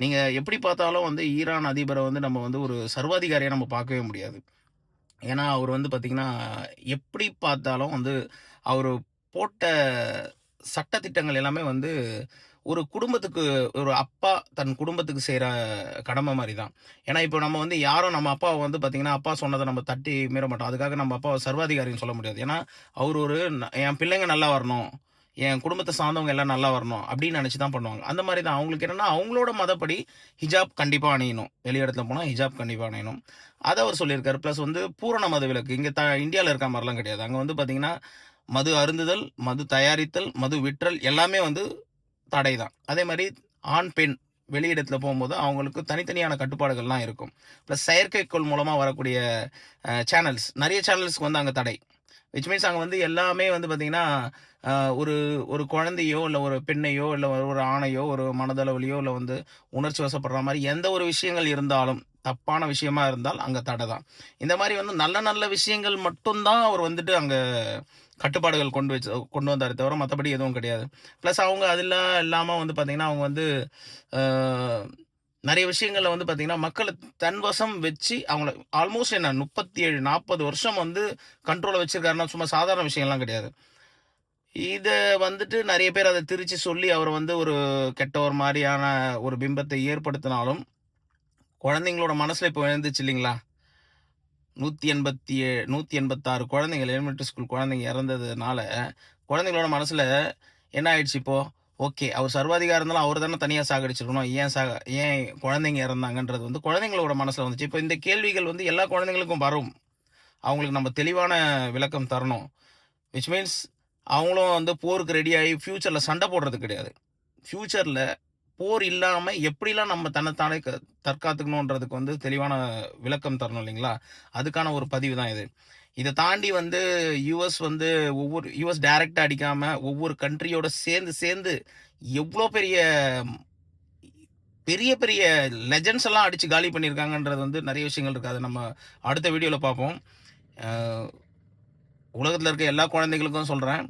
நீங்க எப்படி பார்த்தாலும் வந்து ஈரான் அதிபர வந்து நம்ம வந்து ஒரு சர்வாதிகாரியா நம்ம பார்க்கவே முடியாது. ஏன்னா, அவரு வந்து பார்த்தீங்கன்னா, எப்படி பார்த்தாலும் வந்து அவரு போட்ட சட்டதிட்டங்கள் எல்லாமே வந்து ஒரு குடும்பத்துக்கு ஒரு அப்பா தன் குடும்பத்துக்கு செய்ற கடமை மாரி தான். ஏன்னா, இப்போ நம்ம வந்து யாரும் நம்ம அப்பாவ வந்து பார்த்தீங்கன்னா, அப்பா சொன்னத நம்ம தட்டி மீற மாட்டோம். அதுக்காக நம்ம அப்பாவ சர்வாதிகாரின்னு சொல்ல முடியாது. ஏன்னா, அவரு ஒரு என் பிள்ளைங்க நல்லா வரணும். என் குடும்பத்த சார்ந்தவங்க எல்லாம் நல்லா வரணும். அப்படின்னு நெனச்சு தான் பண்ணுவாங்க. அந்த மாரி தான் அவங்களுக்கு என்னன்னா, அவங்களோட மதப்படி ஹிஜாப் கண்டிப்பா அணியணும். வெளி இடத்துல போனா ஹிஜாப் கண்டிப்பா அணியணும். அத அவரு சொல்லியிருக்காரு. பிளஸ் வந்து பூரண மதவிலக்கு. இங்க இந்தியால இருக்க மாரிலாம் கிடையாது. அங்க வந்து பார்த்தீங்கன்னா, மது அருந்துதல், மது தயாரித்தல், மது விற்றல் எல்லாமே வந்து தடை தான். அதே மாரி ஆண், பெண் வெளியிடத்துல போம்போது அவங்களுக்கு தனித்தனியான கட்டுப்பாடுகள்லாம் இருக்கும். பிளஸ் செயற்கைக்கோள் மூலமா வரக்கூடிய சேனல்ஸ் நெறைய சேனல்ஸ்க்கு வந்து அங்க தடை. விச் மீன்ஸ் அங்க வந்து எல்லாமே வந்து பார்த்தீங்கன்னா, அ ஒரு ஒரு குழந்தையோ, இல்ல ஒரு பெண்ணையோ, இல்ல ஒரு ஆணையோ, ஒரு மனதளவிலயோ, இல்ல வந்து உணர்ச்சி வசப்படுற மாரி எந்த ஒரு விஷயங்கள் இருந்தாலும், தப்பான விஷயமா இருந்தால் அங்க தடை தான். இந்த மாரி வந்து நல்ல நல்ல விஷயங்கள் மட்டும் தான் அவர் வந்துட்டு அங்க கட்டுப்பாடுகள் கொண்டு வந்தாரே தவிர, மத்தபடி எதுவும் கிடையாது. பிளஸ் அவங்க அதெல்லாம் இல்லாம வந்து பார்த்தீங்கன்னா, அவங்க வந்து அ நெறைய விஷயங்கள்ல வந்து பார்த்தீங்கன்னா, மக்கள தன் வசம் வச்சு அவங்கள ஆல்மோஸ்ட் என்ன 37, 40 வருஷம் வந்து கண்ட்ரோல்ல வச்சிருக்காருன்னா, சும்மா சாதாரண விஷயம்லாம் கிடையாது. இத வந்துட்டு நெறைய பேர் அத திரிச்சு சொல்லி அவர வந்து ஒரு கெட்டவர் மாரியான ஒரு பிம்பத்தை ஏற்படுத்தினாலும், குழந்தைங்களோட மனசுல இப்போ விழுந்துச்சு இல்லைங்களா? 186 குழந்தைகள் எலிமெண்டரி ஸ்கூல் குழந்தைங்க இறந்ததுனால, குழந்தைங்களோட மனசுல என்ன ஆயிடுச்சு இப்போ? ஓகே. அவர் சர்வாதிகாரம் இருந்தாலும் அவரு தானே தனியா சாகடிச்சிருக்கணும். ஏன் குழந்தைங்க இறந்தாங்கன்றது வந்து குழந்தைங்களோட மனசுல வந்துச்சு. இப்ப இந்த கேள்விகள் வந்து எல்லா குழந்தைங்களுக்கும் வரும். அவங்களுக்கு நம்ம தெளிவான விளக்கம் தரணும். விச் மீன்ஸ் அவங்களும் வந்து போருக்கு ரெடி ஆயி ஃபியூச்சர்ல சண்டை போடுறது கிடையாது. ஃபியூச்சர்ல போர் இல்லாம எப்படிலாம் நம்ம தன்னைத்தானே தற்காத்துக்கணுன்றதுக்கு வந்து தெளிவான விளக்கம் தரணும் இல்லைங்களா? அதுக்கான ஒரு பதிவு தான் இது. இத தாண்டி வந்து யுஎஸ் வந்து யுஎஸ் டைரக்ட்டா அடிக்காம ஒவ்வொரு கண்ட்ரியோட சேர்ந்து சேர்ந்து எவ்ளோ பெரிய பெரிய பெரிய லெஜண்ட்ஸ் எல்லாம் அடிச்சு காலி பண்ணியிருக்காங்கன்றது வந்து நெறைய விஷயங்கள் இருக்கு. அத நம்ம அடுத்த வீடியோல பார்ப்போம். அ உலகத்துல இருக்க எல்லா குழந்தைகளுக்கும் சொல்றேன்.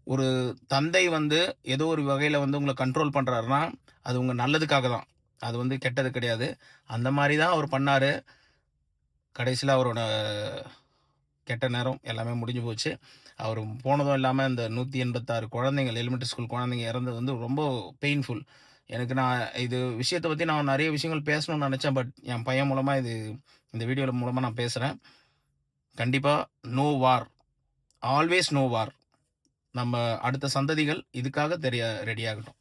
ஒரு தந்தை வந்து ஏதோ ஒரு வகையில வந்து உங்கள கண்ட்ரோல் பண்றாருன்னா, அது உங்க நல்லதுக்காக தான். அது வந்து கெட்டது கிடையாது. அந்த மாரி தான் அவரு பண்ணாரு. கடைசில அவரோட கெட்ட நேரம் எல்லாமே முடிஞ்சு போச்சு. அவரு போனதும் இல்லாம இந்த 186 குழந்தைகள் எலிமெண்டரி ஸ்கூல் குழந்தைங்க இறந்தது வந்து ரொம்ப பெயின்ஃபுல். எனக்கு நான் இது விஷயத்த பத்தி நான் நெறைய விஷயங்கள் பேசணும்னு நெனச்சேன். பட் என் பையன் மூலமா இந்த வீடியோ மூலமா நான் பேசுறேன். கண்டிப்பா no war. Always no war. நம்ம அடுத்த சந்ததிகள் இதுக்காக ரெடி ஆகட்டும்.